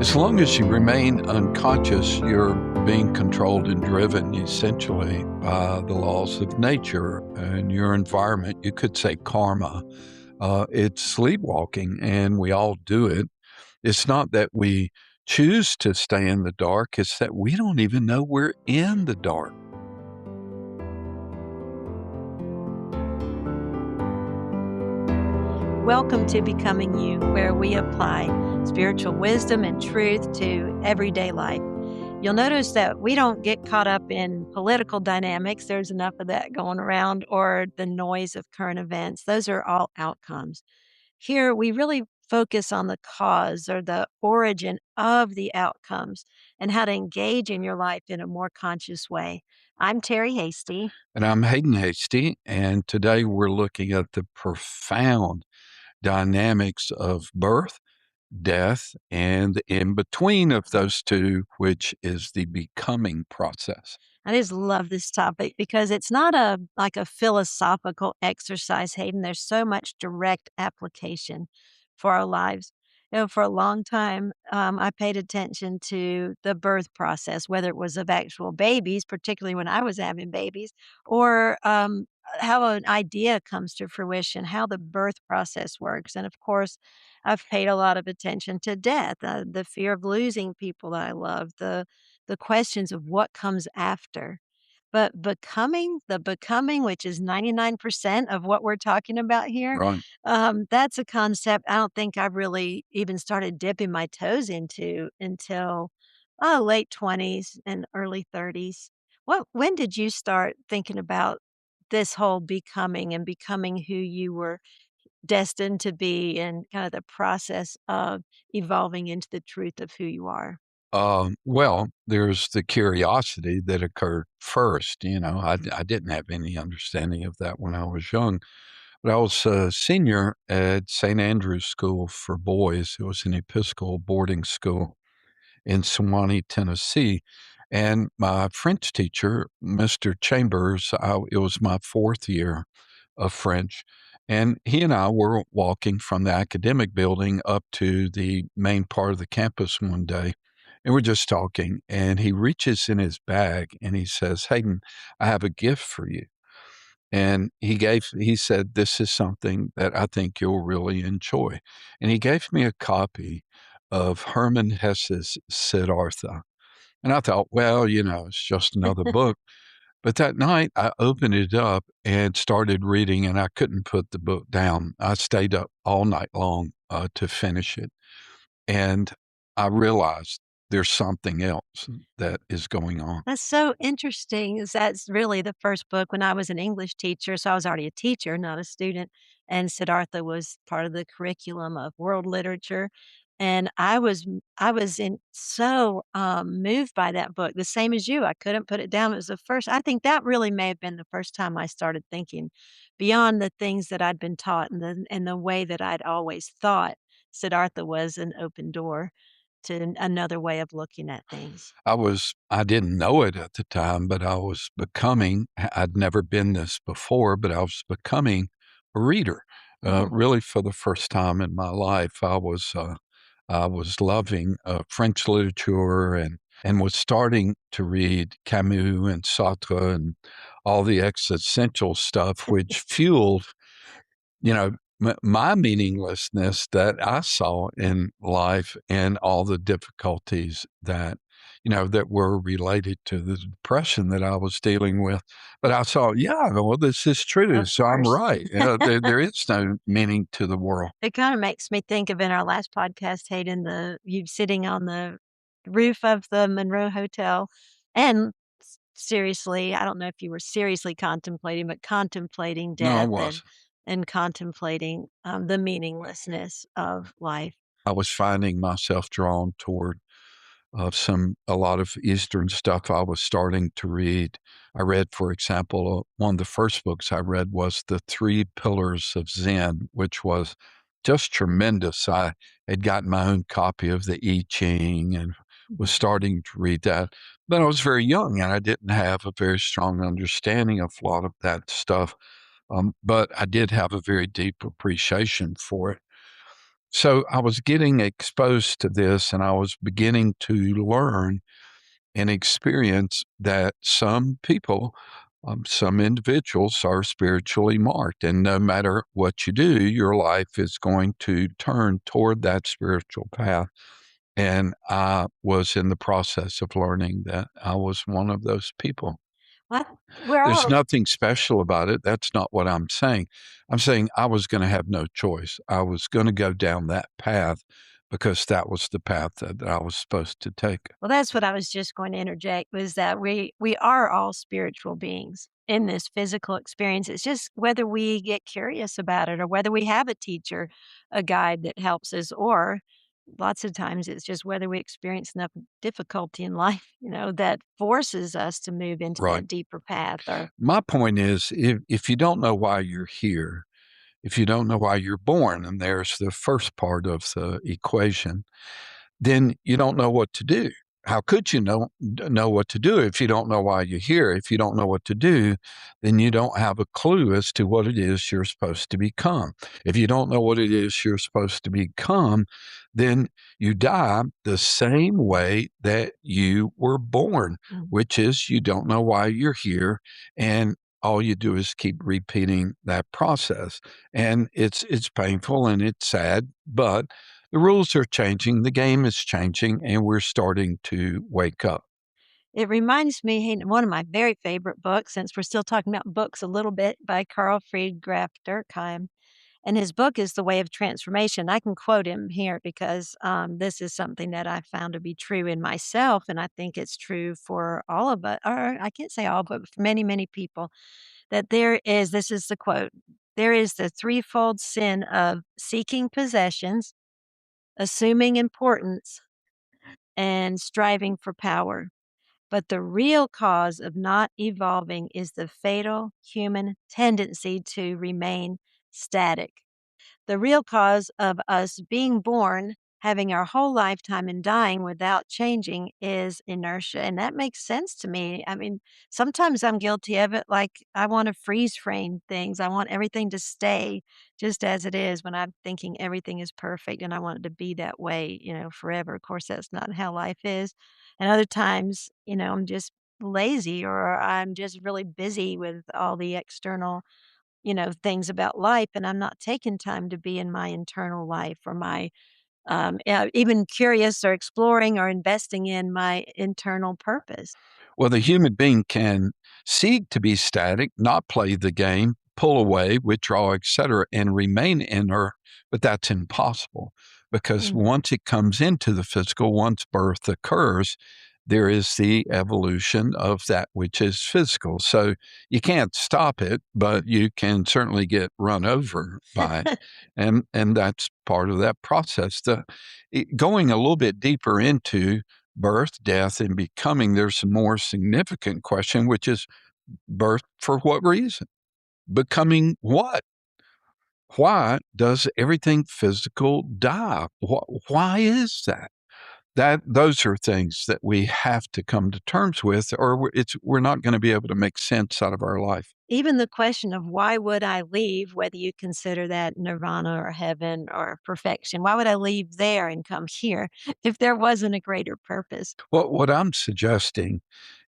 As long as you remain unconscious, you're being controlled and driven essentially by the laws of nature and your environment. You could say karma. It's sleepwalking, and we all do it. It's not that we choose to stay in the dark, it's that we don't even know we're in the dark. Welcome to Becoming You, where we apply spiritual wisdom and truth to everyday life. You'll notice that we don't get caught up in political dynamics. There's enough of that going around, or the noise of current events. Those are all outcomes. Here, we really focus on the cause or the origin of the outcomes and how to engage in your life in a more conscious way. I'm Terry Hasty. And I'm Haydn Hasty, and today we're looking at the profound dynamics of birth, death, and the in between of those two, which is the becoming process. I just love this topic because it's not like a philosophical exercise, Hayden. There's so much direct application for our lives. For a long time, I paid attention to the birth process, whether it was of actual babies, particularly when I was having babies, or how an idea comes to fruition, how the birth process works. And of course, I've paid a lot of attention to death, the fear of losing people that I love, the questions of what comes after. But the becoming, which is 99% of what we're talking about here, Right. that's a concept I don't think I really even started dipping my toes into until, late 20s and early 30s. When did you start thinking about this whole becoming and becoming who you were destined to be and kind of the process of evolving into the truth of who you are? Well, there's the curiosity that occurred first. I didn't have any understanding of that when I was young, but I was a senior at St. Andrew's School for Boys. It was an Episcopal boarding school in Sewanee, Tennessee. And my French teacher, Mr. Chambers, it was my fourth year of French. And he and I were walking from the academic building up to the main part of the campus one day. And we're just talking. And he reaches in his bag and he says, "Hayden, I have a gift for you." And he said, "This is something that I think you'll really enjoy." And he gave me a copy of Hermann Hesse's Siddhartha. And I thought, well, it's just another book. But that night I opened it up and started reading, and I couldn't put the book down. I stayed up all night long to finish it. And I realized there's something else that is going on. That's so interesting, is that's really the first book when I was an English teacher, so I was already a teacher, not a student, and Siddhartha was part of the curriculum of world literature, and I was in so, moved by that book, the same as you, I couldn't put it down. It was the first I think that really may have been the first time I started thinking beyond the things that I'd been taught and the way that I'd always thought Siddhartha was an open door to another way of looking at things. I didn't know it at the time, but I'd never been this before, but I was becoming a reader. Mm. Really for the first time in my life, I was loving French literature and was starting to read Camus and Sartre and all the existential stuff, which fueled, my meaninglessness that I saw in life and all the difficulties that were related to the depression that I was dealing with. But I saw, yeah, well, this is true. Of So I'm course. right. There is no meaning to the world. It kinda makes me think of in our last podcast, Hayden, you sitting on the roof of the Monroe Hotel and seriously, I don't know if you were seriously contemplating, but contemplating No, I death was. and contemplating, the meaninglessness of life. I was finding myself drawn toward a lot of Eastern stuff I was starting to read. I read, for example, one of the first books I read was The Three Pillars of Zen, which was just tremendous. I had gotten my own copy of the I Ching and was starting to read that. But I was very young and I didn't have a very strong understanding of a lot of that stuff. But I did have a very deep appreciation for it. So I was getting exposed to this and I was beginning to learn and experience that some people, some individuals are spiritually marked. And no matter what you do, your life is going to turn toward that spiritual path. And I was in the process of learning that I was one of those people. What? We're There's all nothing special about it. That's not what I'm saying. I'm saying I was going to have no choice. I was going to go down that path because that was the path that I was supposed to take. Well, that's what I was just going to interject was that we are all spiritual beings in this physical experience. It's just whether we get curious about it or whether we have a teacher, a guide that helps us, or lots of times it's just whether we experience enough difficulty in life, that forces us to move into Right. that deeper path or My point is if you don't know why you're here, if you don't know why you're born, and there's the first part of the equation, then you don't know what to do. How could you know what to do if you don't know why you're here? If you don't know what to do, then you don't have a clue as to what it is you're supposed to become. If you don't know what it is you're supposed to become, then you die the same way that you were born, Mhm. which is you don't know why you're here, and all you do is keep repeating that process. And it's painful and it's sad, but the rules are changing, the game is changing, and we're starting to wake up. It reminds me, hey, one of my very favorite books, since we're still talking about books a little bit, by Carl Fried Graf Durkheim. And his book is The Way of Transformation. I can quote him here because this is something that I found to be true in myself. And I think it's true for all of us, or I can't say all, but for many, many people, that this is the quote, there is the threefold sin of seeking possessions, assuming importance, and striving for power. But the real cause of not evolving is the fatal human tendency to remain static. The real cause of us being born, having our whole lifetime and dying without changing is inertia, and that makes sense to me. I mean, sometimes I'm guilty of it, like, I wanna freeze frame things. I want everything to stay just as it is when I'm thinking everything is perfect, and I want it to be that way, forever. Of course, that's not how life is. And other times, I'm just lazy or I'm just really busy with all the external things about life, and I'm not taking time to be in my internal life or my, yeah, even curious or exploring or investing in my internal purpose. Well, the human being can seek to be static, not play the game, pull away, withdraw, etc., and remain inert, but that's impossible because Mm. once it comes into the physical, once birth occurs, there is the evolution of that which is physical. So you can't stop it, but you can certainly get run over by it. And that's part of that process. Going a little bit deeper into birth, death, and becoming, there's a more significant question, which is birth for what reason? Becoming what? Why does everything physical die? Why is that? Those are things that we have to come to terms with, or we're not going to be able to make sense out of our life. Even the question of why would I leave, whether you consider that nirvana or heaven or perfection, why would I leave there and come here if there wasn't a greater purpose? What I'm suggesting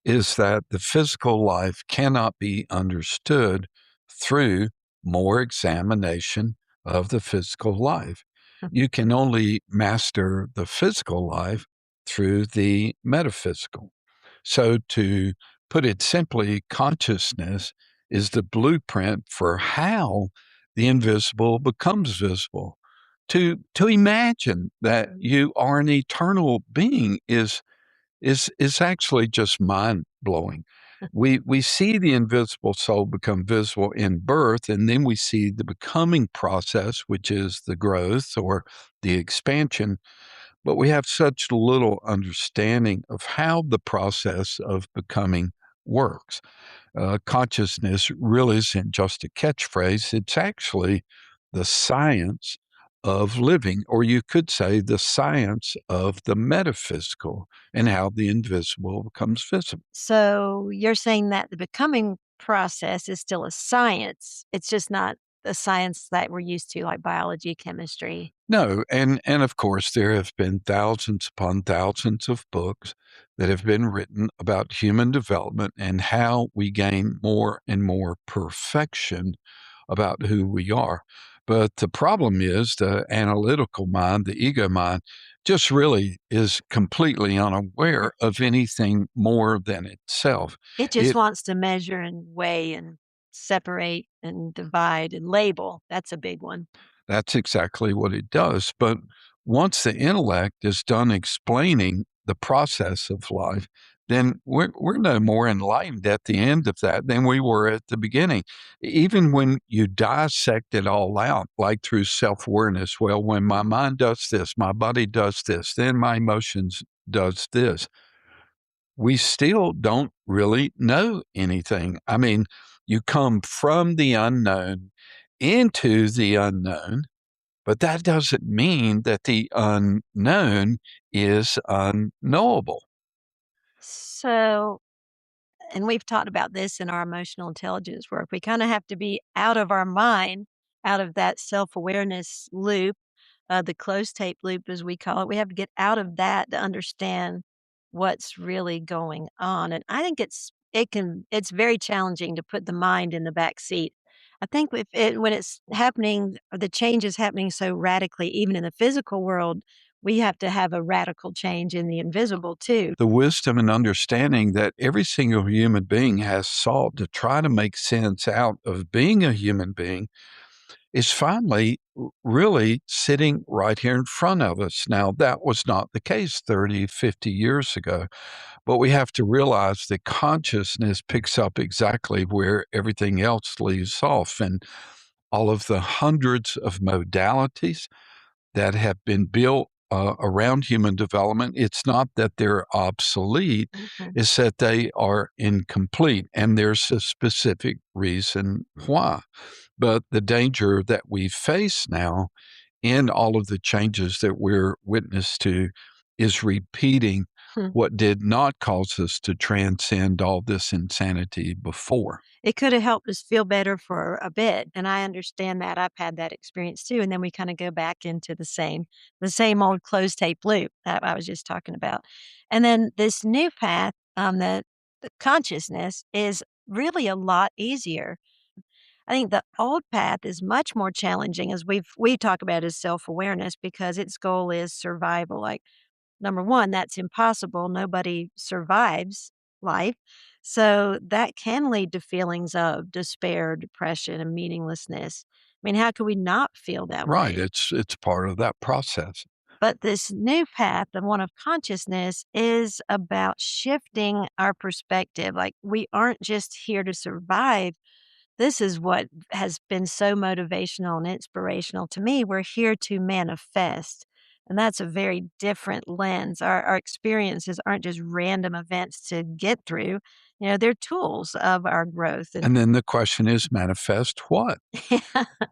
is that the physical life cannot be understood through more examination of the physical life. You can only master the physical life through the metaphysical. So, to put it simply, consciousness is the blueprint for how the invisible becomes visible. To imagine that you are an eternal being is actually just mind blowing. We see the invisible soul become visible in birth, and then we see the becoming process, which is the growth or the expansion. But we have such little understanding of how the process of becoming works. Consciousness really isn't just a catchphrase, it's actually the science of living, or you could say the science of the metaphysical and how the invisible becomes visible. So you're saying that the becoming process is still a science. It's just not the science that we're used to, like biology, chemistry. No, and of course, there have been thousands upon thousands of books that have been written about human development and how we gain more and more perfection about who we are. But the problem is the analytical mind, the ego mind, just really is completely unaware of anything more than itself. It just It wants to measure and weigh and separate and divide and label. That's a big one. That's exactly what it does. But once the intellect is done explaining the process of life, then we're no more enlightened at the end of that than we were at the beginning. Even when you dissect it all out, like through self awareness, well, when my mind does this, my body does this, then my emotions does this, we still don't really know anything. I mean, you come from the unknown into the unknown, but that doesn't mean that the unknown is unknowable. So, and we've talked about this in our emotional intelligence work. We kind of have to be out of our mind, out of that self awareness loop, the closed tape loop, as we call it. We have to get out of that to understand what's really going on. And I think it's very challenging to put the mind in the back seat. I think when it's happening, or the change is happening so radically, even in the physical world, we have to have a radical change in the invisible too. The wisdom and understanding that every single human being has sought to try to make sense out of being a human being is finally really sitting right here in front of us. Now, that was not the case 30, 50 years ago, but we have to realize that consciousness picks up exactly where everything else leaves off. And all of the hundreds of modalities that have been built around human development, it's not that they're obsolete, Mhm. it's that they are incomplete. And there's a specific reason why. But the danger that we face now in all of the changes that we're witness to is repeating Hmm. what did not cause us to transcend all this insanity before. It coulda helped us feel better for a bit, and I understand that, I've had that experience too, and then we kinda go back into the same old closed tape loop that I was just talking about. And then this new path, the consciousness is really a lot easier. I think the old path is much more challenging as we talk about as self-awareness because its goal is survival, like, number 1, that's impossible, nobody survives life, so that can lead to feelings of despair, depression, and meaninglessness. I mean, how could we not feel that Right. way? It's part of that process. But this new path, the one of consciousness, is about shifting our perspective, like, we aren't just here to survive, this is what has been so motivational and inspirational to me. We're here to manifest, and that's a very different lens. Our experiences aren't just random events to get through, they're tools of our growth, and And then the question is manifest what?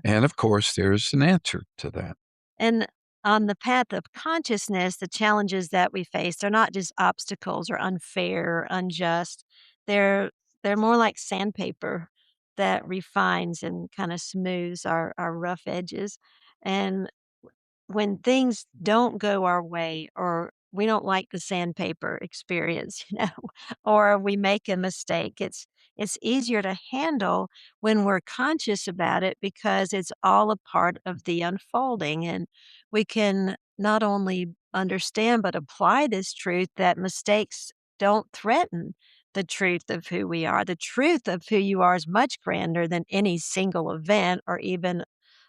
And of course, there's an answer to that. and on the path of consciousness, the challenges that we face are not just obstacles or unfair or unjust. They're they're more like sandpaper that refines and kind of smooths our rough edges. And when things don't go our way or we don't like the sandpaper experience, or we make a mistake, it's easier to handle when we're conscious about it because it's all a part of the unfolding and we can not only understand but apply this truth that mistakes don't threaten the truth of who we are. The truth of who you are is much grander than any single event or even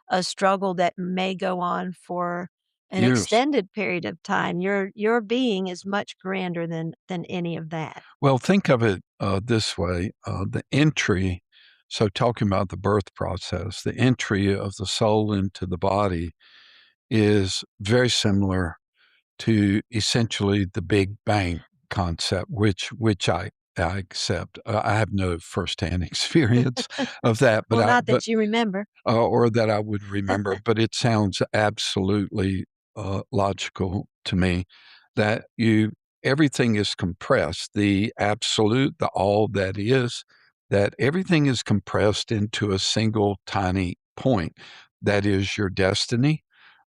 a struggle that may go on for an Years. extended period of time. Your being is much grander than any of that. Well, think of it this way the entry, so talking about the birth process, the entry of the soul into the body is very similar to essentially the Big Bang concept, which I accept. I have no firsthand experience of that, Well, not that you remember. or that I would remember, but it sounds absolutely logical to me that you everything is compressed. The absolute, the all that is, that everything is compressed into a single tiny point. That is your destiny,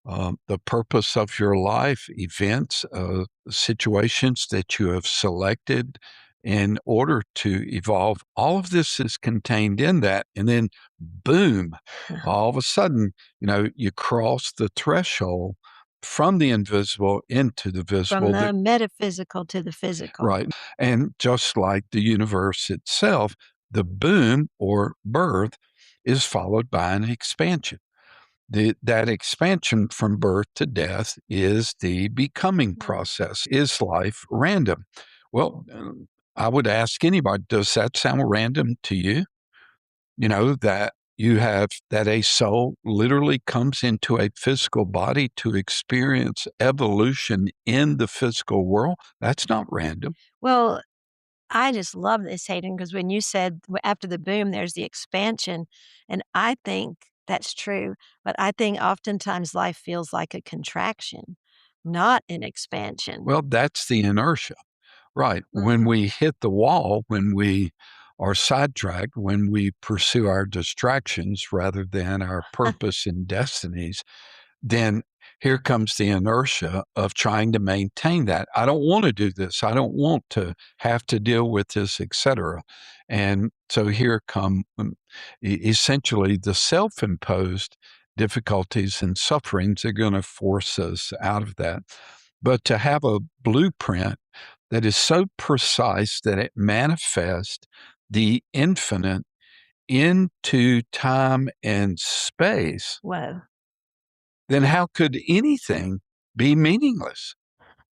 the purpose of your life, events, situations that you have selected in order to evolve. All of this is contained in that. And then, boom, all of a sudden, you cross the threshold from the invisible into the From visible. the metaphysical to the physical. Right. And just like the universe itself, the boom or birth is followed by an expansion. That expansion from birth to death is the becoming process. Is life random? Well, I would ask anybody, does that sound random to you? That you have that a soul literally comes into a physical body to experience evolution in the physical world. That's not random. Well, I just love this, Hayden, because when you said after the boom, there's the expansion, and I think that's true, but I think oftentimes life feels like a contraction, not an expansion. Well, that's the inertia. Right. When Mhm. we hit the wall, when we are sidetracked, when we pursue our distractions rather than our purpose and destinies, then here comes the inertia of trying to maintain that. I don't want to do this. I don't want to have to deal with this, etc. And so here come essentially the self-imposed difficulties and sufferings are going to force us out of that. But to have a blueprint that is so precise that it manifests the infinite into time and space, Whoa. then how could anything be meaningless?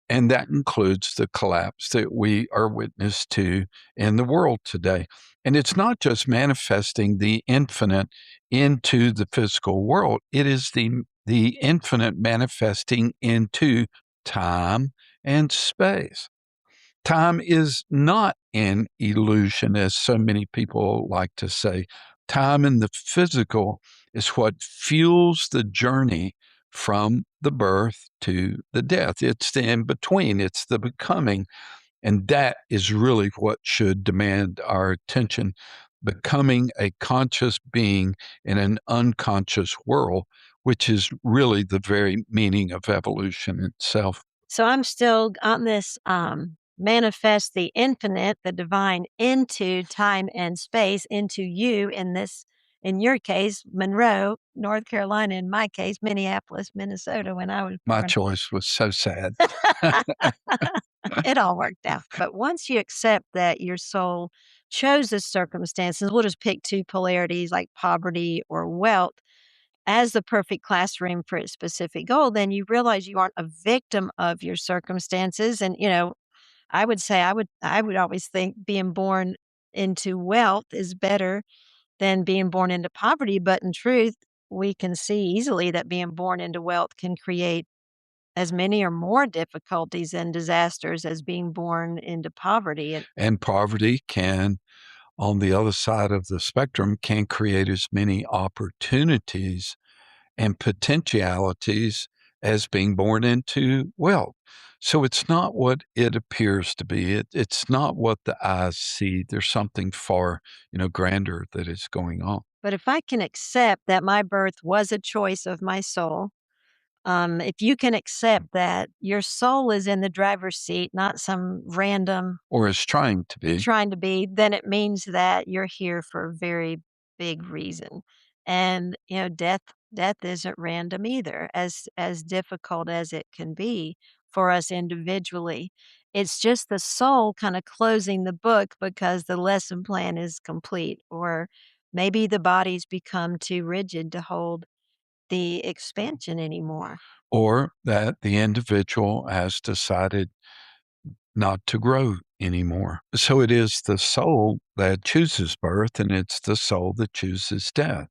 And that includes the collapse that we are witness to in the world today. And it's not just manifesting the infinite into the physical world, it is the infinite manifesting into time and space. Time is not an illusion, as so many people like to say. Time in the physical is what fuels the journey from the birth to the death. It's the in between, it's the becoming. And that is really what should demand our attention. Becoming a conscious being in an unconscious world, which is really the very meaning of evolution itself. So I'm still on this, manifest the infinite, the divine into time and space, into you in your case, Monroe, North Carolina, in my case, Minneapolis, Minnesota, when I was My born. choice was so sad. It all worked out. But once you accept that your soul chose the circumstances, we'll just pick 2 polarities like poverty or wealth as the perfect classroom for its specific goal, then you realize you aren't a victim of your circumstances. And, I would say I would always think being born into wealth is better than being born into poverty. But in truth, we can see easily that being born into wealth can create as many or more difficulties and disasters as being born into poverty. And And poverty can, on the other side of the spectrum, can create as many opportunities and potentialities as being born into wealth. So it's not what it appears to be. It's not what the eyes see. There's something far, grander that is going on. but if I can accept that my birth was a choice of my soul, if you can accept that your soul is in the driver's seat, not some random Or is trying to be. trying to be, then it means that you're here for a very big reason. And, death isn't random either, as difficult as it can be for us individually. It's just the soul kind of closing the book because the lesson plan is complete, or maybe the body's become too rigid to hold the expansion anymore. Or that the individual has decided not to grow anymore. So it is the soul that chooses birth and it's the soul that chooses death.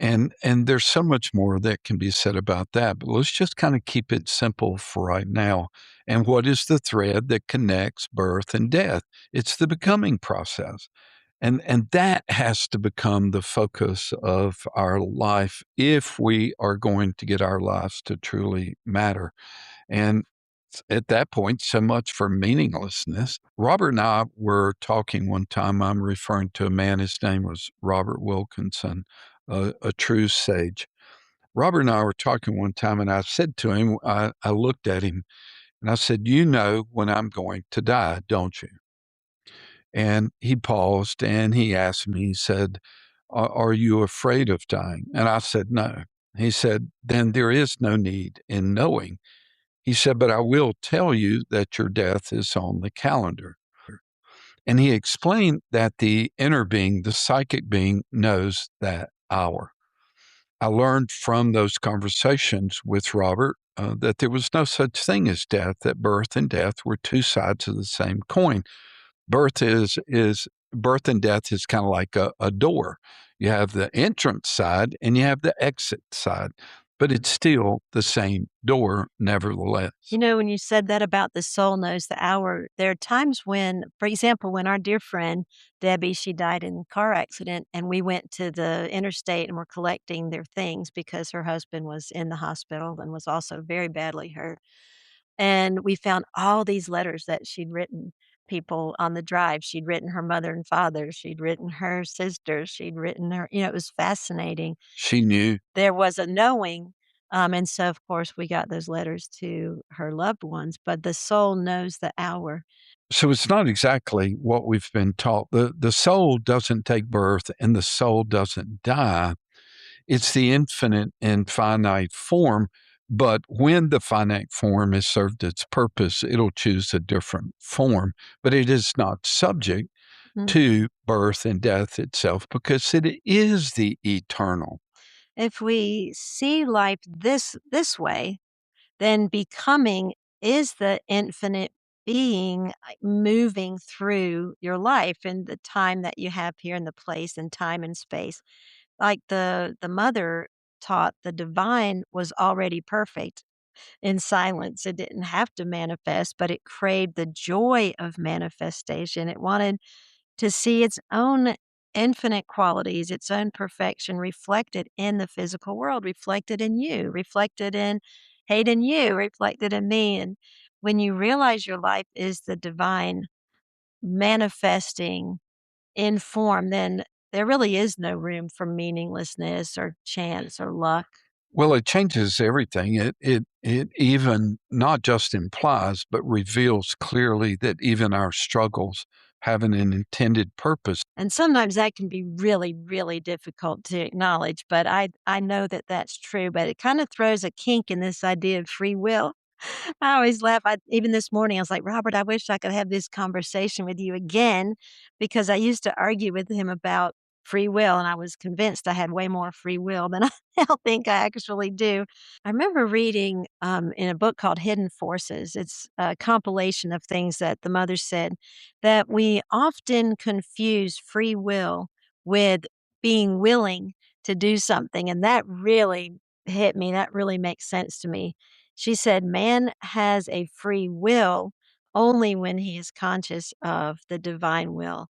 And there's so much more that can be said about that, but let's just kind of keep it simple for right now. And what is the thread that connects birth and death? It's the becoming process. And that has to become the focus of our life if we are going to get our lives to truly matter. And at that point, so much for meaninglessness. Robert and I were talking one time. I'm referring to a man, his name was Robert Wilkinson, a true sage. Robert and I were talking one time, and I said to him, I looked at him and I said, "You know when I'm going to die, don't you?" And he paused and he asked me, he said, "Are you afraid of dying?" And I said, "No." He said, "Then there is no need in knowing." He said, "But I will tell you that your death is on the calendar." And he explained that the inner being, the psychic being, knows that hour. I learned from those conversations with Robert that there was no such thing as death, that birth and death were two sides of the same coin. Birth and death is kind of like a door. You have the entrance side and you have the exit side, but it's still the same door, nevertheless. You know, when you said that about the soul knows the hour, there are times when, for example, when our dear friend Debbie, she died in a car accident, and we went to the interstate and were collecting their things because her husband was in the hospital and was also very badly hurt. And we found all these letters that she'd written people on the drive. She'd written her mother and father, she'd written her sisters, she'd written her, it was fascinating. She knew. There was a knowing, and so, of course, we got those letters to her loved ones, but the soul knows the hour. So it's not exactly what we've been taught. The soul doesn't take birth and the soul doesn't die. It's the infinite and finite form. But when the finite form has served its purpose, it'll choose a different form. But it is not subject Mm. to birth and death itself because it is the eternal. If we see life this way, then becoming is the infinite being, moving through your life and the time that you have here in the place and time and space. Like the mother taught, the divine was already perfect in silence. It didn't have to manifest, but it craved the joy of manifestation. It wanted to see its own infinite qualities, its own perfection reflected in the physical world, reflected in you, reflected in Hayden, you, reflected in me. And when you realize your life is the divine manifesting in form, then there really is no room for meaninglessness or chance or luck. Well, it changes everything. It even not just implies, but reveals clearly that even our struggles have an intended purpose. And sometimes that can be really, really difficult to acknowledge, but I know that that's true, but it kinda throws a kink in this idea of free will. I always laugh. Even this morning, I was like, "Robert, I wish I could have this conversation with you again," because I used to argue with him about free will, and I was convinced I had way more free will than I now think I actually do. I remember reading, in a book called Hidden Forces. It's a compilation of things that the mother said, that we often confuse free will with being willing to do something, and that really hit me. That really makes sense to me. She said, "Man has a free will only when he is conscious of the divine will.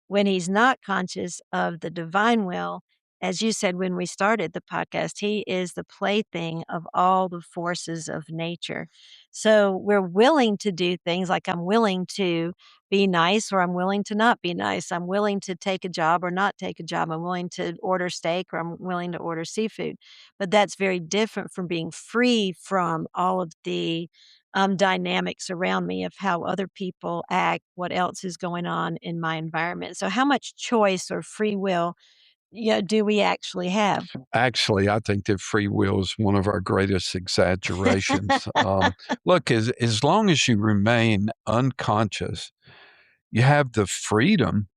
When he's not conscious of the divine will, as you said when we started the podcast, he is the plaything of all the forces of nature." So we're willing to do things like I'm willing to be nice or I'm willing to not be nice. I'm willing to take a job or not take a job. I'm willing to order steak or I'm willing to order seafood. But that's very different from being free from all of the dynamics around me of how other people act, what else is going on in my environment. So, how much choice or free will, do we actually have? Actually, I think that free will is one of our greatest exaggerations. Look, as long as you remain unconscious, you have the freedom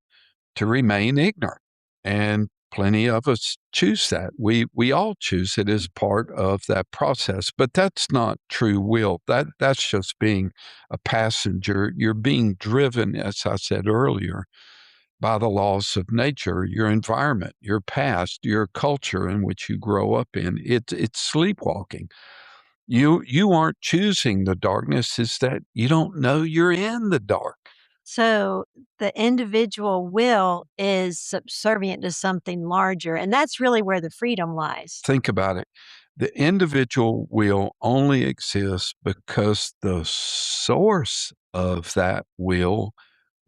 to remain ignorant. And plenty of us choose that. We all choose it as part of that process, but that's not true will. That's just being a passenger. You're being driven, as I said earlier, by the laws of nature, your environment, your past, your culture in which you grow up in. It's sleepwalking. You aren't choosing the darkness, it's that you don't know you're in the dark. So, the individual will is subservient to something larger, and that's really where the freedom lies. Think about it. The individual will only exist because the source of that will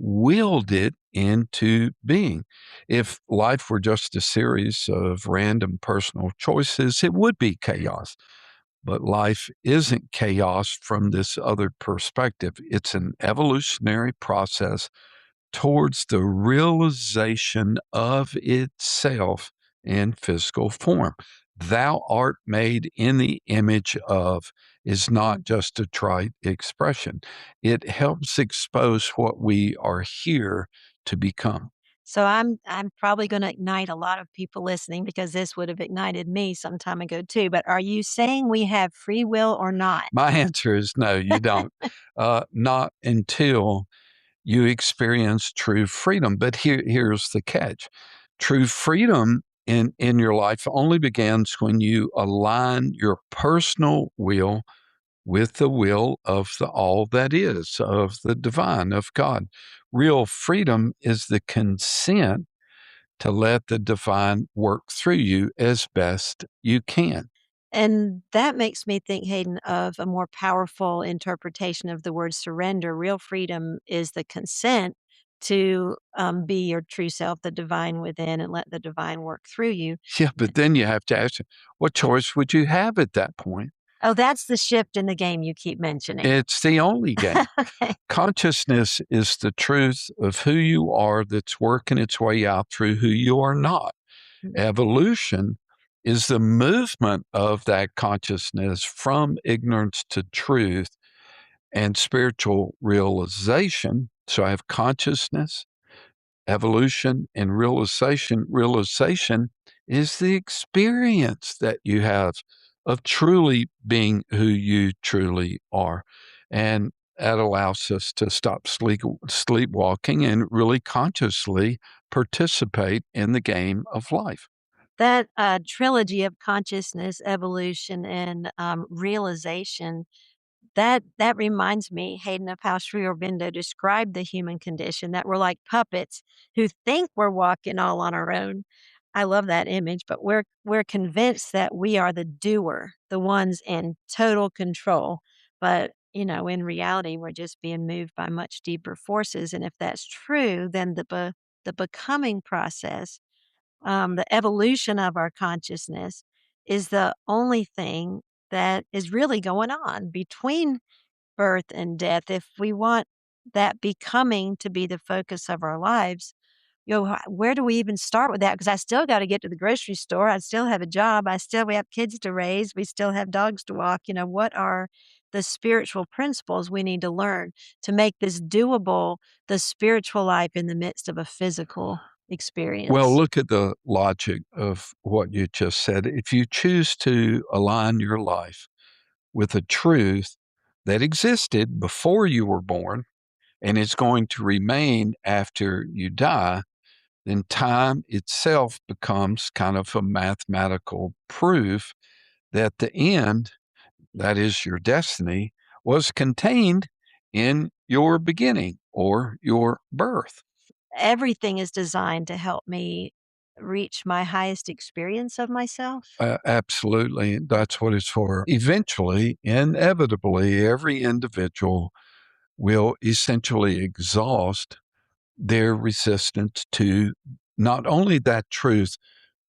willed it into being. If life were just a series of random personal choices, it would be chaos. But life isn't chaos from this other perspective. It's an evolutionary process towards the realization of itself in physical form. Thou art made in the image of is not just a trite expression. It helps expose what we are here to become. So I'm probably gonna ignite a lot of people listening because this would have ignited me some time ago too, but are you saying we have free will or not? My answer is no, you don't. Not until you experience true freedom. But here's the catch. True freedom in your life only begins when you align your personal will with the will of the all that is, of the divine, of God. Real freedom is the consent to let the divine work through you as best you can. And that makes me think, Hayden, of a more powerful interpretation of the word surrender. Real freedom is the consent to be your true self, the divine within, and let the divine work through you. Yeah, but then you have to ask, what choice would you have at that point? Oh, that's the shift in the game you keep mentioning. It's the only game. Okay. Consciousness is the truth of who you are that's working its way out through who you are not. Evolution is the movement of that consciousness from ignorance to truth and spiritual realization. So I have consciousness, evolution, and realization. Realization is the experience that you have of truly being who you truly are. And that allows us to stop sleepwalking and really consciously participate in the game of life. That trilogy of consciousness, evolution, and realization, that reminds me, Hayden, of how Sri Aurobindo described the human condition, that we're like puppets who think we're walking all on our own. I love that image, but we're convinced that we are the doer, the ones in total control. But, in reality, we're just being moved by much deeper forces. And if that's true, then the becoming process, the evolution of our consciousness is the only thing that is really going on between birth and death. If we want that becoming to be the focus of our lives, where do we even start with that? Because I still got to get to the grocery store. I still have a job. We have kids to raise. We still have dogs to walk. What are the spiritual principles we need to learn to make this doable, the spiritual life in the midst of a physical Well, experience? look at the logic of what you just said. If you choose to align your life with a truth that existed before you were born and is going to remain after you die, then time itself becomes kind of a mathematical proof that the end, that is your destiny, was contained in your beginning or your birth. Everything is designed to help me reach my highest experience of myself. Absolutely. That's what it's for. Eventually, inevitably, every individual will essentially exhaust their resistance to not only that truth,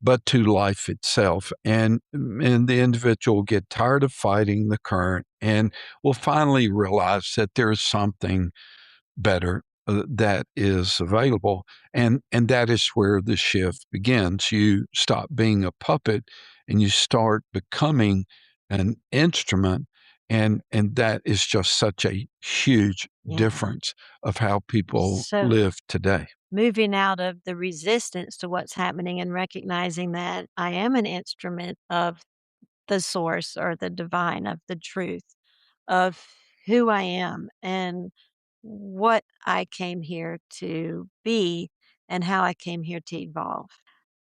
but to life itself. And the individual will get tired of fighting the current and will finally realize that there is something better that is available. And that is where the shift begins. You stop being a puppet and you start becoming an instrument. And that is just such a huge Yeah. difference of how people So live today. moving out of the resistance to what's happening and recognizing that I am an instrument of the source or the divine, of the truth, of who I am and what I came here to be and how I came here to evolve.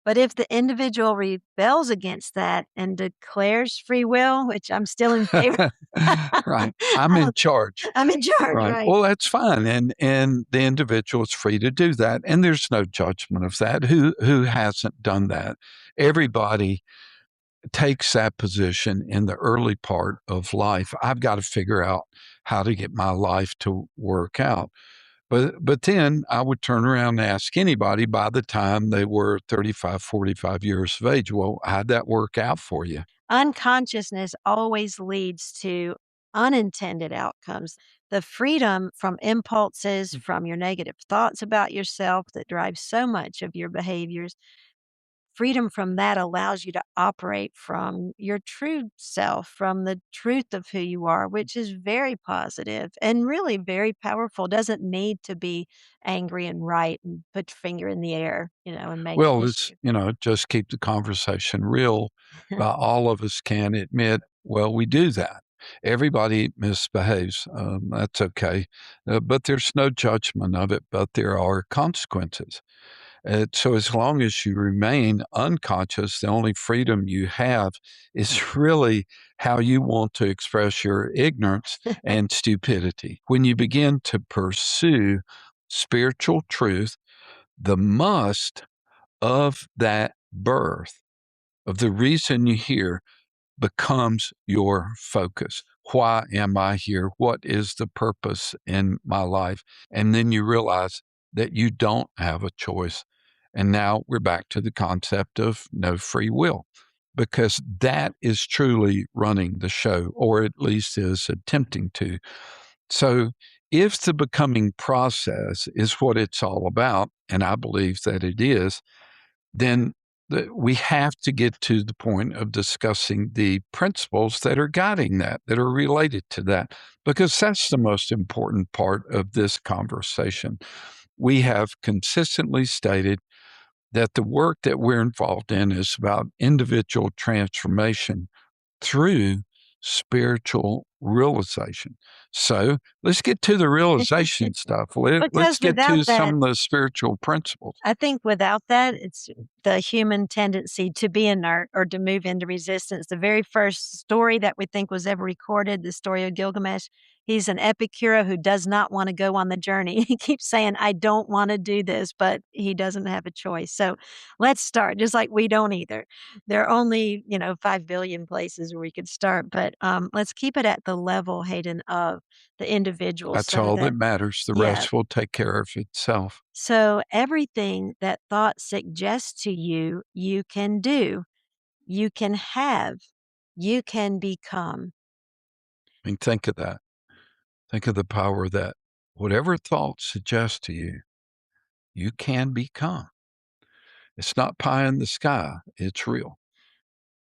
But if the individual rebels against that and declares free will, which I'm still in favor, Right. I I'm in don't, charge. I'm in charge, Right. right? Well, that's fine. And the individual is free to do that. And there's no judgment of that. Who hasn't done that? Everybody takes that position in the early part of life. I've got to figure out how to get my life to work out. But then I would turn around and ask anybody by the time they were 35, 45 years of age, well, how'd that work out for you? Unconsciousness always leads to unintended outcomes. The freedom from impulses, from your negative thoughts about yourself that drives so much of your behaviors, freedom from that allows you to operate from your true self, from the truth of who you are, which is very positive and really very powerful. Doesn't need to be angry and right and put your finger in the air, and make an Well, it's, issue. just keep the conversation real. All of us can admit, well, we do that. Everybody misbehaves. That's okay. But there's no judgment of it, but there are consequences. So as long as you remain unconscious, the only freedom you have is really how you want to express your ignorance and stupidity. When you begin to pursue spiritual truth, the must of that birth, of the reason you're here, becomes your focus. Why am I here? What is the purpose in my life? And then you realize that you don't have a choice. And now we're back to the concept of no free will, because that is truly running the show, or at least is attempting to. So if the becoming process is what it's all about, and I believe that it is, then we have to get to the point of discussing the principles that are guiding that, that are related to that, because that's the most important part of this conversation. We have consistently stated that the work that we're involved in is about individual transformation through spiritual realization. So let's get to the realization stuff. Let's Because get without to that, some of the spiritual principles. I think without that, it's the human tendency to be inert or to move into resistance. The very first story that we think was ever recorded, the story of Gilgamesh, he's an epic hero who does not want to go on the journey. He keeps saying, I don't want to do this, but he doesn't have a choice. So let's start, just like we don't either. There are only, 5 billion places where we could start, but let's keep it at the level, Hayden, of the individual That's so all that, that matters. The yeah, rest will take care of itself. so everything that thought suggests to you, you can do, you can have, you can become. I mean, think of that. Think of the power that whatever thoughts suggest to you, you can become. It's not pie in the sky, it's real.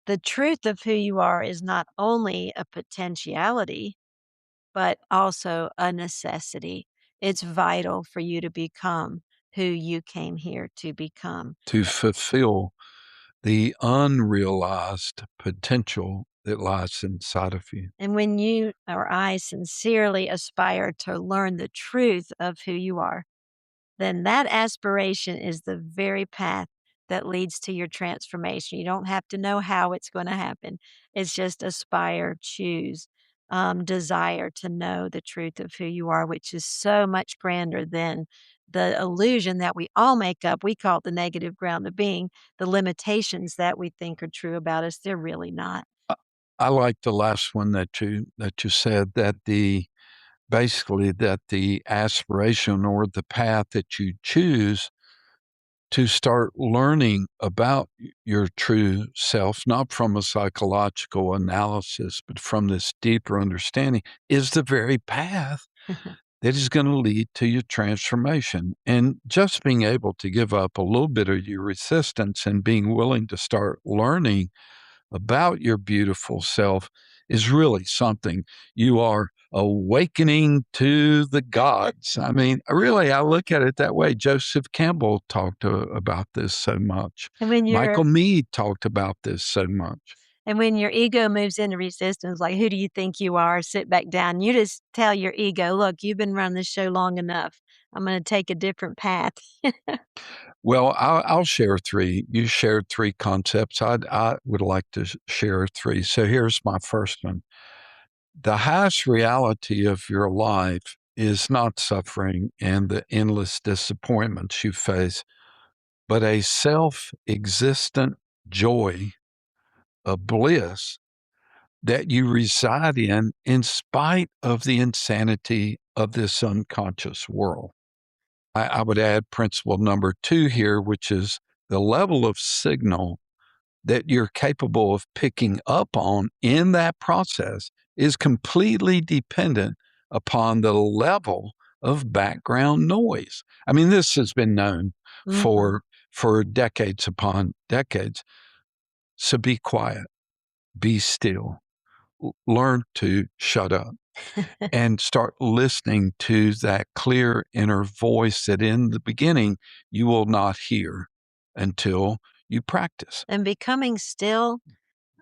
The truth of who you are is not only a potentiality, but also a necessity. It's vital for you to become who you came here to become. To fulfill the unrealized potential that lies inside of you. And when you or I sincerely aspire to learn the truth of who you are, then that aspiration is the very path that leads to your transformation. You don't have to know how it's going to happen. It's just aspire, choose, desire to know the truth of who you are, which is so much grander than the illusion that we all make up. We call it the negative ground of being, the limitations that we think are true about us. They're really not. I I like the last one that you said, that the basically that the aspiration or the path that you choose to start learning about your true self, not from a psychological analysis, but from this deeper understanding, is the very path that is going to lead to your transformation. And just being able to give up a little bit of your resistance and being willing to start learning about your beautiful self is really something. You are awakening to the gods. I mean, really, I look at it that way. Joseph Campbell talked about this so much. And when you're Michael Meade talked about this so much. And when your ego moves into resistance, like, "Who do you think you are? Sit back down." You just tell your ego, "Look, you've been running this show long enough. I'm gonna take a different path." Well, I'll share three. You shared three concepts. I would like to share three. So here's my first one. The highest reality of your life is not suffering and the endless disappointments you face, but a self existent joy, a bliss that you reside in spite of the insanity of this unconscious world. I would add principle number 2 here, which is the level of signal that you're capable of picking up on in that process is completely dependent upon the level of background noise. I mean, this has been known Mhm. for decades upon decades. So be quiet, be still, learn to shut up and start listening to that clear inner voice that in the beginning you will not hear until you practice. And becoming still,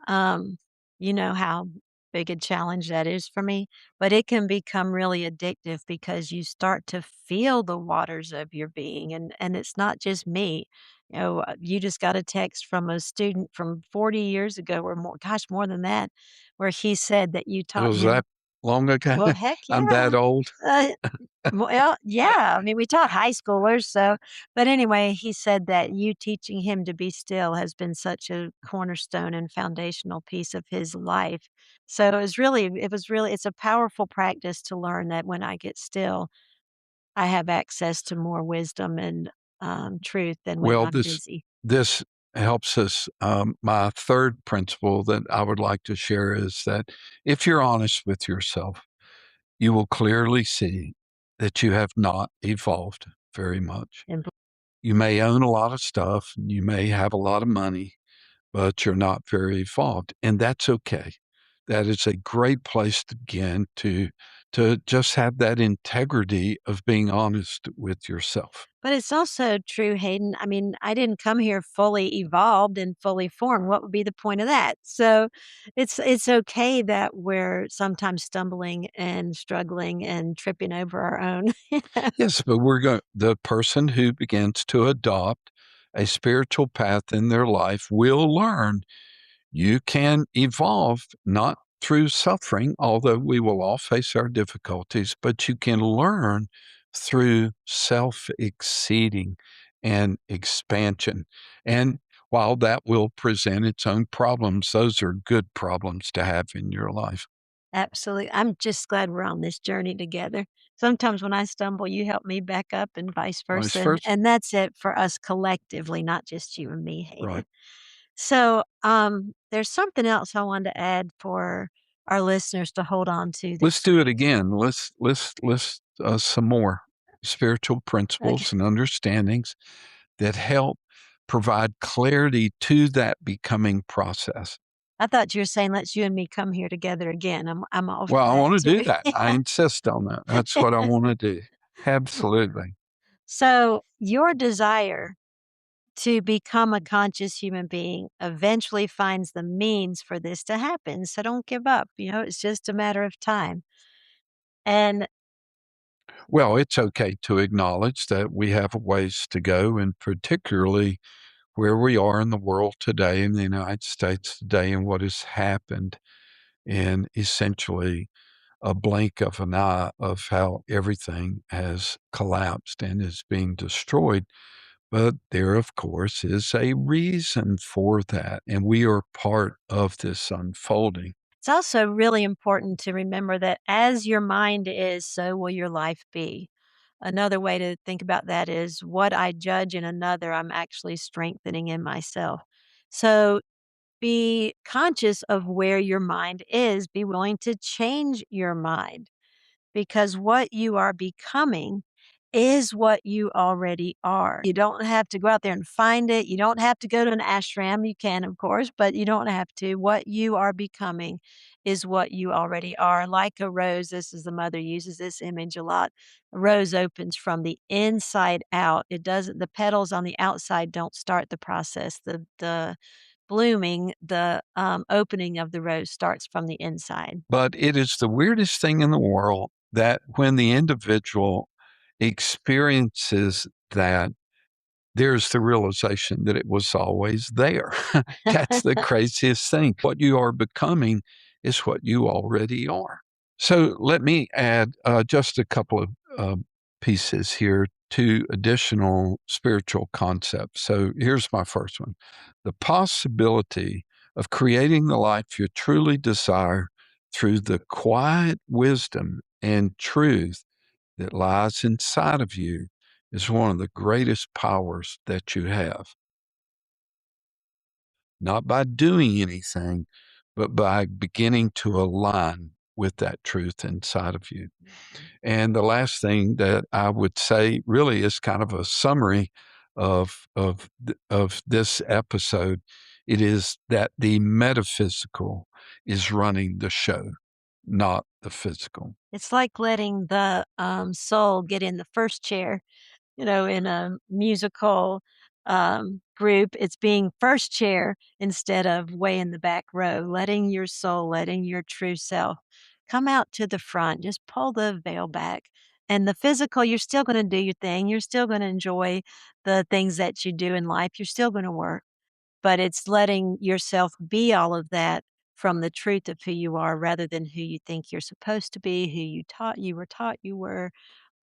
um, you know how big a challenge that is for me, but it can become really addictive because you start to feel the waters of your being, and it's not just me. You just got a text from a student from 40 years ago or more, gosh, more than that, where he said that you It taught was him. that long ago. Well, heck I'm that yeah. old. Uh, well, yeah, I mean, we taught high schoolers, so but anyway, he said that you teaching him to be still has been such a cornerstone and foundational piece of his life. So it was really it's a powerful practice to learn that when I get still, I have access to more wisdom and, truth than when Well, I'm this busy. this helps us. My third principle that I would like to share is that if you're honest with yourself, you will clearly see that you have not evolved very much. And You may own a lot of stuff, and you may have a lot of money, but you're not very evolved, and that's okay. That is a great place to begin to just have that integrity of being honest with yourself. But it's also true, Hayden. I mean, I didn't come here fully evolved and fully formed. What would be the point of that? So it's okay that we're sometimes stumbling and struggling and tripping over our own. Yes, but we're going the person who begins to adopt a spiritual path in their life will learn you can evolve not through suffering, although we will all face our difficulties, but you can learn through self exceeding and expansion. And while that will present its own problems, those are good problems to have in your life. Absolutely. I'm just glad we're on this journey together. Sometimes when I stumble, you help me back up and vice Vice versa. And, versa. and that's it for us collectively, not just you and me, Hayden. Right. So, there's something else I wanted to add for our listeners to hold on to Let's this do it week. again. Let's some more spiritual Okay. principles and understandings that help provide clarity to that becoming process. I thought you were saying, "Let's you and me come here together again." I'm all for Well, I that want to do too. that. I insist on that. That's what I want to do. Absolutely. So, your desire to become a conscious human being eventually finds the means for this to happen, so don't give up, it's just a matter of time. And Well, it's okay to acknowledge that we have a ways to go, and particularly where we are in the world today, in the United States today, and what has happened in essentially a blink of an eye of how everything has collapsed and is being destroyed. But there, of course, is a reason for that, and we are part of this unfolding. it's also really important to remember that as your mind is, so will your life be. Another way to think about that is what I judge in another, I'm actually strengthening in myself. So be conscious of where your mind is. Be willing to change your mind because what you are becoming is what you already are. You don't have to go out there and find it. You don't have to go to an ashram. You can, of course, but you don't have to. What you are becoming is what you already are. Like a rose, this is the mother uses this image a lot. A rose opens from the inside out. It doesn't, the petals on the outside don't start the process. The blooming, the opening of the rose starts from the inside. But it is the weirdest thing in the world that when the individual experiences that, there's the realization that it was always there. That's the craziest thing. What you are becoming is what you already are. So let me add just a couple of pieces here, two additional spiritual concepts. So here's my first one: the possibility of creating the life you truly desire through the quiet wisdom and truth that lies inside of you is one of the greatest powers that you have, not by doing anything, but by beginning to align with that truth inside of you. And the last thing that I would say really is kind of a summary of this episode. It is that the metaphysical is running the show, not the physical. It's like letting the, soul get in the first chair. In a musical, group, it's being first chair instead of way in the back row, letting your soul, letting your true self come out to the front, just pull the veil back. And the physical, you're still gonna do your thing, you're still gonna enjoy the things that you do in life, you're still gonna work, but it's letting yourself be all of that from the truth of who you are rather than who you think you're supposed to be, who you were taught you were,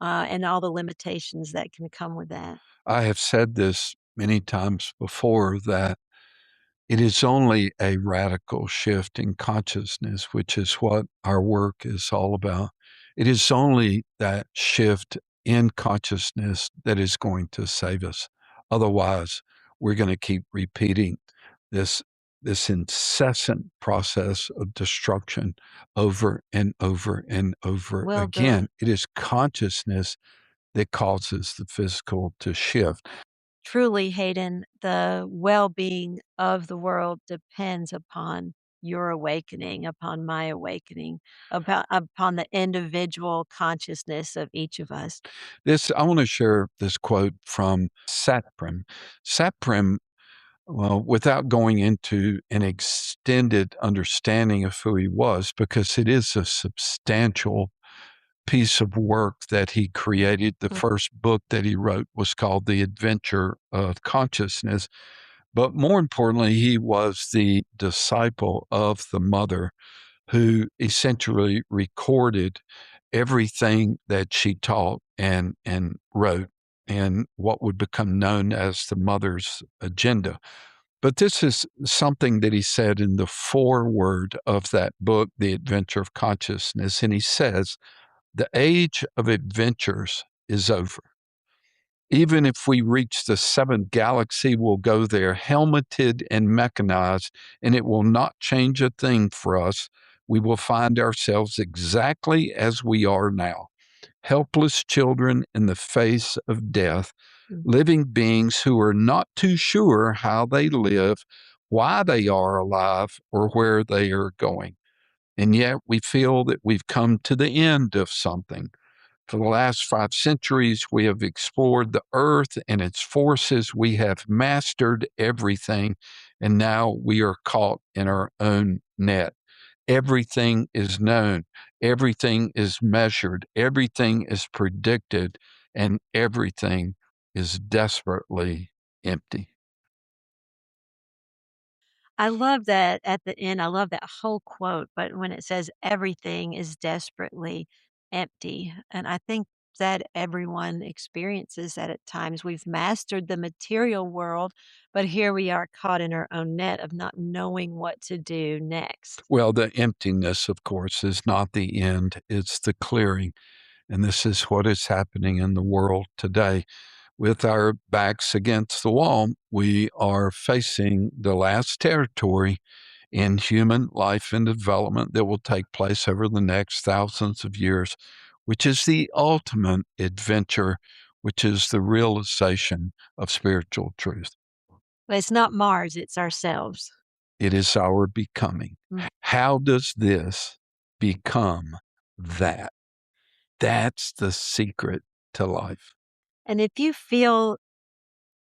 and all the limitations that can come with that. I have said this many times before that it is only a radical shift in consciousness, which is what our work is all about. It is only that shift in consciousness that is going to save us. Otherwise, we're going to keep repeating this this incessant process of destruction over and over and over Well, again. It is consciousness that causes the physical to shift. truly, Hayden, the well-being of the world depends upon your awakening, upon my awakening, upon the individual consciousness of each of us. This I want to share this quote from Satprim. Satprim, well, without going into an extended understanding of who he was, because it is a substantial piece of work that he created. The Mm. first book that he wrote was called The Adventure of Consciousness. But more importantly, he was the disciple of the mother who essentially recorded everything that she taught and wrote and what would become known as the mother's agenda. But this is something that he said in the foreword of that book, The Adventure of Consciousness. And he says, the age of adventures is over. Even if we reach the seventh galaxy, we'll go there helmeted and mechanized, and it will not change a thing for us. We will find ourselves exactly as we are now, helpless children in the face of death, Mm. living beings who are not too sure how they live, why they are alive, or where they are going. And yet we feel that we've come to the end of something. For the last 5 centuries, we have explored the earth and its forces. We have mastered everything, and now we are caught in our own net. Everything is known, everything is measured, everything is predicted, and everything is desperately empty. I love that at the end, I love that whole quote, but when it says everything is desperately empty, and I think that everyone experiences that at times. We've mastered the material world, but here we are caught in our own net of not knowing what to do next. Well, the emptiness, of course, is not the end, it's the clearing. And this is what is happening in the world today. With our backs against the wall, we are facing the last territory in human life and development that will take place over the next thousands of years, which is the ultimate adventure, which is the realization of spiritual truth. But it's not Mars, it's ourselves. It is our becoming. Mm. How does this become that? That's the secret to life. And if you feel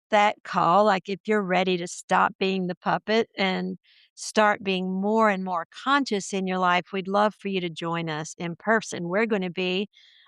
that call, like if you're ready to stop being the puppet and start being more and more conscious in your life, we'd love for you to join us in person. We're going to be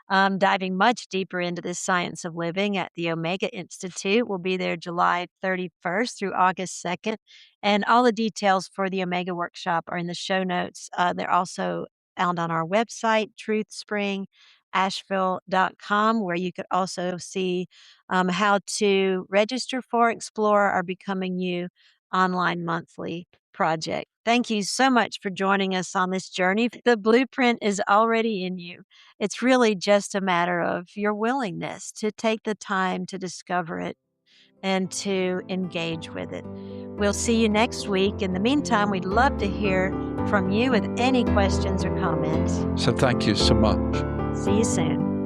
diving much deeper into this science of living at the Omega Institute. We'll be there July 31st through August 2nd. And all the details for the Omega workshop are in the show notes. They're also found on our website, truthspringasheville.com, where you could also see how to register for, explore, or becoming you online monthly. project. Thank you so much for joining us on this journey. The blueprint is already in you. It's really just a matter of your willingness to take the time to discover it and to engage with it. We'll see you next week. In the meantime, we'd love to hear from you with any questions or comments. So thank you so much. See you soon.